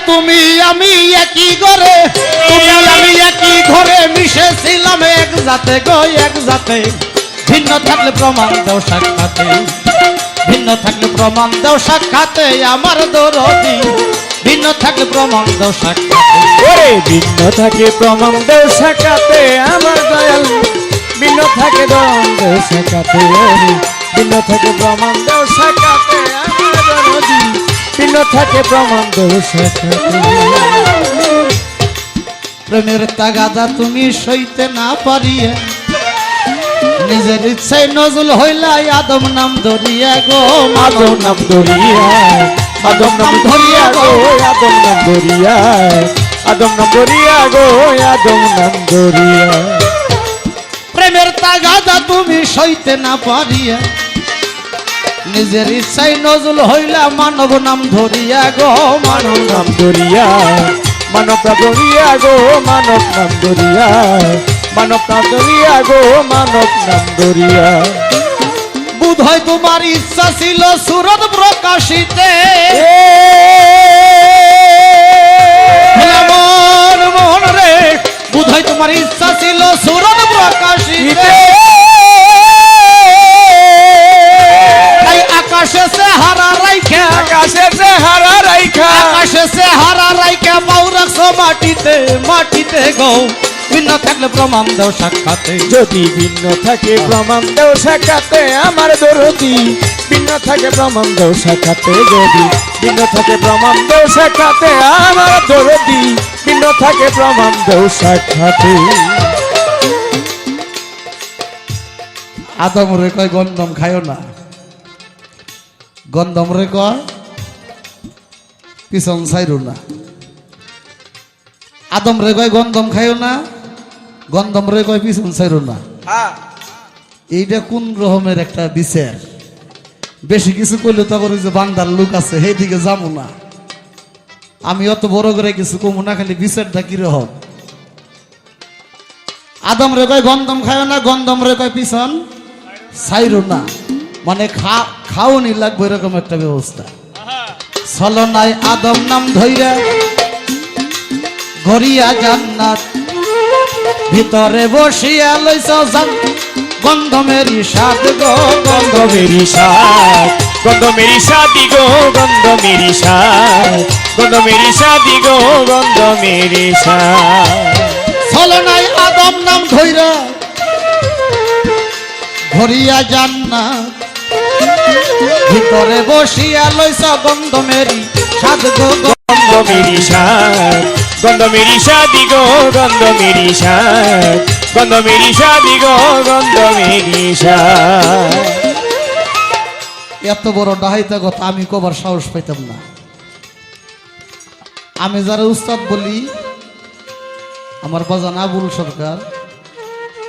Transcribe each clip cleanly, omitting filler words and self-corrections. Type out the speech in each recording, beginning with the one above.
তুমি আমি একই ঘরে, তুমি আমি একই ঘরে মিশেছিলাম এক জাতে গো এক জাতে। ভিন্ন থাকলে প্রমাণ দাও সাক্ষাতে, ভিন্ন থাকলে প্রমাণ দাও সাক্ষাতে আমার দরদি। ভিন্ন থাকলে প্রমাণ দাও সাক্ষাতে, ওরে ভিন্ন থাকে প্রমাণ দেও সাক্ষাতে আমার দয়াল। ভিন্ন থাকে প্রমাণ দেও সাক্ষাতে, ভিন্ন থাকে প্রমাণ দেও সাক্ষাতে আমার দরদি। ভিন্ন থাকে প্রমাণ দেও সাক্ষাতে। প্রেমের তাগাদা তুমি সইতে না পারিয়া নিজের ইচ্ছায় নজল হইলা আদম নাম ধরিয়া গো, আদম নাম ধরিয়া, আদম নাম ধরিয়া গো, আদম নাম ধরিয়া, আদম নাম ধরিয়া গো, আদম নাম ধরিয়া। প্রেমের তাগাদা তুমি সইতে না পারিয়া নিজের ইচ্ছায় নজল হইলা মানব নাম ধরিয়া গো, মানব নাম ধরিয়া, মানব নাম ধরিয়া গো, মানব নাম ধরিয়া, মানব নাম ধরিয়া গো, মানব নাম ধরিয়া। বুধ হয় তোমার ইচ্ছা ছিল সুরত প্রকাশিতে, মন মন রে বুধ হয় তোমার ইচ্ছা ছিল সুরত প্রকাশিতে। আকাশে সে হারা রাইখা, আকাশে সে হারা রাইখা, আকাশে সে হারা রাইখা পাউ রাখছো মাটিতে মাটিতে গো। ভিন্ন থাকলে প্রমাণ দাও সাক্ষাতে, যদি ভিন্ন থাকে প্রমাণ দেও সাক্ষাতে আমার দরদি। ভিন্ন থাকে প্রমাণ দেও সাক্ষাতে, যদি ভিন্ন থাকে প্রমাণ দেও সাক্ষাতে আমার দরদি। ভিন্ন থাকে প্রমাণ দেও সাক্ষাতে। আদম রে কয় গন্ধম খায়ও না, গন্ধম রে কয় পিছন ছাইরো না। আদম রে কয় গন্ধম খায়ও না, গন্ধম রে কয় পিছন ছাইরো না। এইটা কোন রকমের একটা বিচার? বেশি কিছু করলে তো আবার ওই যে বান্দার লোক আছে সেইদিকে যাবো না। আমি অত বড় করে কিছু কমু না, খালি বিচারটা কিরকম। আদম রে কয় গন্ধম খায়ও না, গন্ধম রে কয় পিছন ছাইরো না, মানে খাওনি লাগবে এরকম একটা ব্যবস্থা। ছলনায় আদম নাম ধইরা ঘরিয়া জান্নাত, ভিতরে বসিয়া লইছ গন্ধমেরি স্বাদ গো, গন্ধমেরি স্বাদ, গন্ধমেরি স্বাদি গো, গন্ধমেরি স্বাদ, গন্ধমেরি স্বাদি গো, গন্ধমেরি স্বাদ। ছলনায় আদম নাম ধইরা ঘরিয়া জান্নাত, ভিতরে বসিয়া লইছ গন্ধমেরি স্বাদ গো, গন্ধমেরি স্বাদ, গন্ধমেরি স্বাদি গো, গন্ধমেরি স্বাদ, গন্ধমেরি স্বাদি গো, গন্ধমেরি স্বাদ। এত বড় ডাহাইতা কথা আমি কবার সাহস পাইতাম না। আমি যারা উস্তাদ বলি আমার বাজান আবুল সরকার,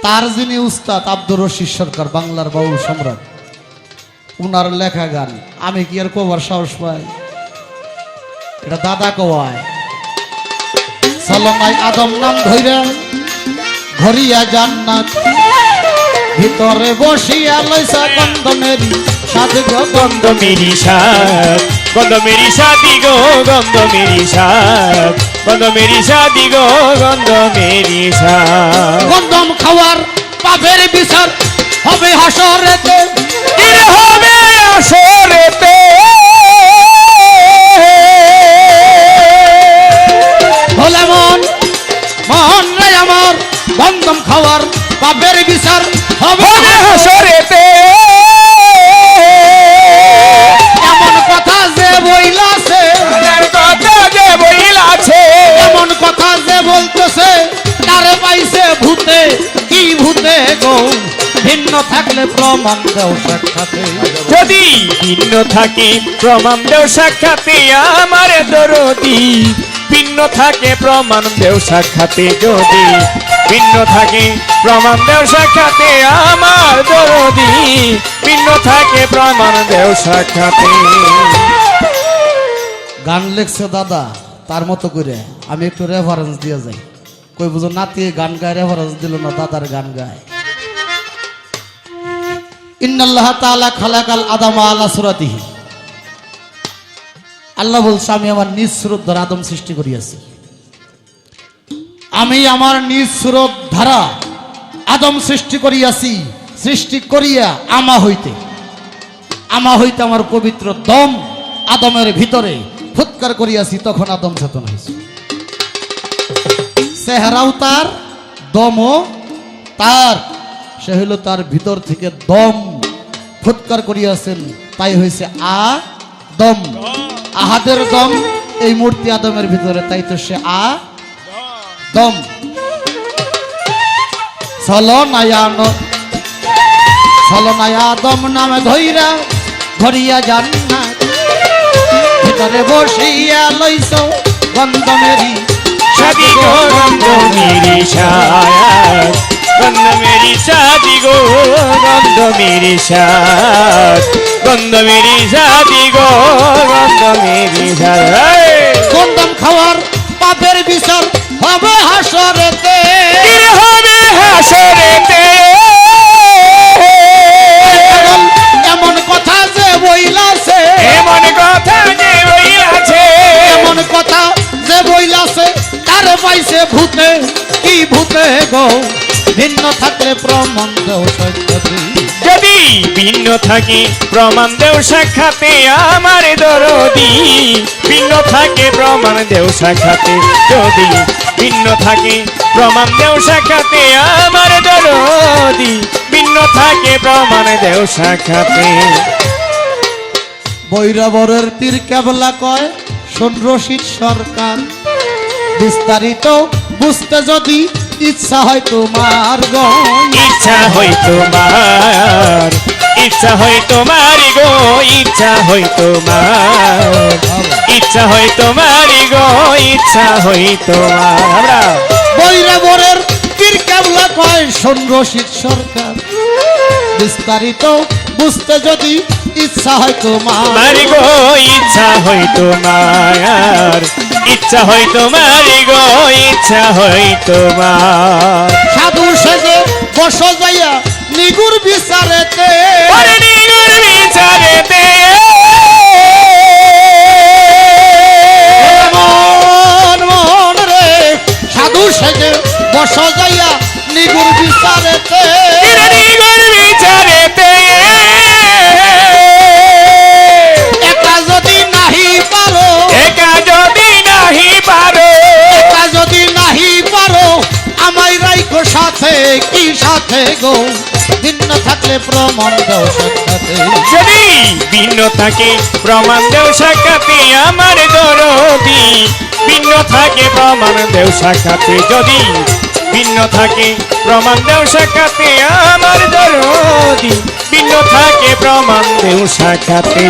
তার যিনি উস্তাদ আব্দুর রশিদ সরকার, বাংলার বাউল সম্রাট, উনার লেখা গান আমি কি আর কবার সাহস পাই? এটা দাদা কওয়ায়। ছলনায় আদম নাম ধইরা ঘরিয়া জান্নাত, ভিতরে বসিয়া লইছা গন্ধমেরি স্বাদ গো, গন্ধমেরি স্বাদ, গন্ধমেরি স্বাদি গো, গন্ধমেরি স্বাদ, গন্ধমেরি স্বাদি গো, গন্ধমেরি স্বাদ। গন্ধম খাওয়ার পাপের বিচার হবে হাসরেতে, হবে আসরেতে, হলে মন মন রে আমার গন্ধম খাওয়ার পাপের বিচার হবে আসরেতে। এমন কথা যে বইলাছে, কথা যে বইলাছে, এমন কথা যে বলতেছে তারে পাইছে ভূতে, কি ভূতে গো। ভিন্ন থাকলে প্রমাণ দাও সাক্ষাতে, যদি ভিন্ন থাকে প্রমাণ দেও সাক্ষাতে আমার দরদি। ভিন্ন থাকে প্রমাণ দেও সাক্ষাতে, যদি ভিন্ন থাকে প্রমাণ দেও সাক্ষাতে আমার দরদি। ভিন্ন থাকে প্রমাণ দেও সাক্ষাতে। গান লেখছে দাদা তার মতো করে, আমি একটু রেফারেন্স দিয়ে যাই। কই বুঝো নাতি গান গায়, রেফারেন্স দিল না, দাদার গান গায়। ইন্নাল্লাহ তাআলা খালাকাল আদামা আলা সুরাতিহি, আল্লাহ বলছে আমি আমার নিজ স্রোত দ্বারা আদম সৃষ্টি করিয়াছি। আমি আমার নিজ স্রোত ধারা আদম সৃষ্টি করিয়াছি। সৃষ্টি করিয়া আমা হইতে আমার পবিত্র দম আদমের ভিতরে ফুৎকার করিয়াছি, তখন আদম চেতন হয়েছে। চেহারাও তার, দমও তার, সে হইল তার ভিতর থেকে দম ফুৎকার করিয়াছেন, তাই হয়েছে দম। আহাদের দম এই মূর্তি আদমের ভিতরে, তাই তো সে দম। ছলনায় আদম নামে ধইরা ধরিয়া জান্নাত, ভিতরে বসিয়া লইছ গন্ধ মেরি शादी गो गंध मेरी शाद, गंध मेरी शादी गो गंध मेरी शाद, गंध मेरी शादी गो गंध मेरी शाद। কন্দম খাওয়ার পাপের বিচার হবে হাসরেতে, হবে হাসরেতে, এমন কথা যে বইলাছে, এমন কথা যে বইলাছে, এমন কথা যে বইলাছে, তার পাইছে ভূতে, কি ভূতে গো, ভিন্ন থাকলে প্রমাণ দেও সত্যি। যদি ভিন্ন থাকে প্রমাণ দেও সাক্ষাতে আমার দরদি, ভিন্ন থাকে প্রমাণ দেও সাক্ষাতে, যদি ভিন্ন থাকে প্রমাণ দেও সাক্ষাতে আমার দরদি, ভিন্ন থাকে প্রমাণ দেও সাক্ষাতে। বৈরাবরের পীর কেবলা কয় শোন রশিদ সরকার, বিস্তারিত বুঝতে যদি ইচ্ছা হয় তোমার গো, ইচ্ছা হয় তোমার, ইচ্ছা হয় তোমার গো, ইচ্ছা হয় তোমার, ইচ্ছা হয় তোমার গো, ইচ্ছা হয় তোমার। বৈরাবরের পীর কেবলা কয় শোন রশিদ সরকার, বিস্তারিত বুঝতে যদি ইচ্ছা হয় তোমার মারি গো, ইচ্ছা হয় তোমার, ইচ্ছা হয় তোমার গো, ইচ্ছা হয় তোমার। সাধু সেজে বস যাইয়া নিগুর বিচারেতে, ওরে নিগুর বিচারেতে, মন মন রে, সাধু সেজে বস যাইয়া নিগুর বিচারেতে, নিগুর বিচারেতে, একা যদি নাহি পারো, একা যদি নাহি পারো, একা যদি নাহি পারো, আমায় রাইখো সাথে, কি সাথে গো, ভিন্ন থাকলে প্রমাণ দাও সাক্ষাতে। যদি ভিন্ন থাকে প্রমাণ দেও সাক্ষাতে আমার দরদি, ভিন্ন থাকে প্রমাণ দেও সাক্ষাতে, যদি ভিন্ন থাকে প্রমাণ দেও সাক্ষাতে আমার দরদি, ভিন্ন থাকে প্রমাণ দেও সাক্ষাতে।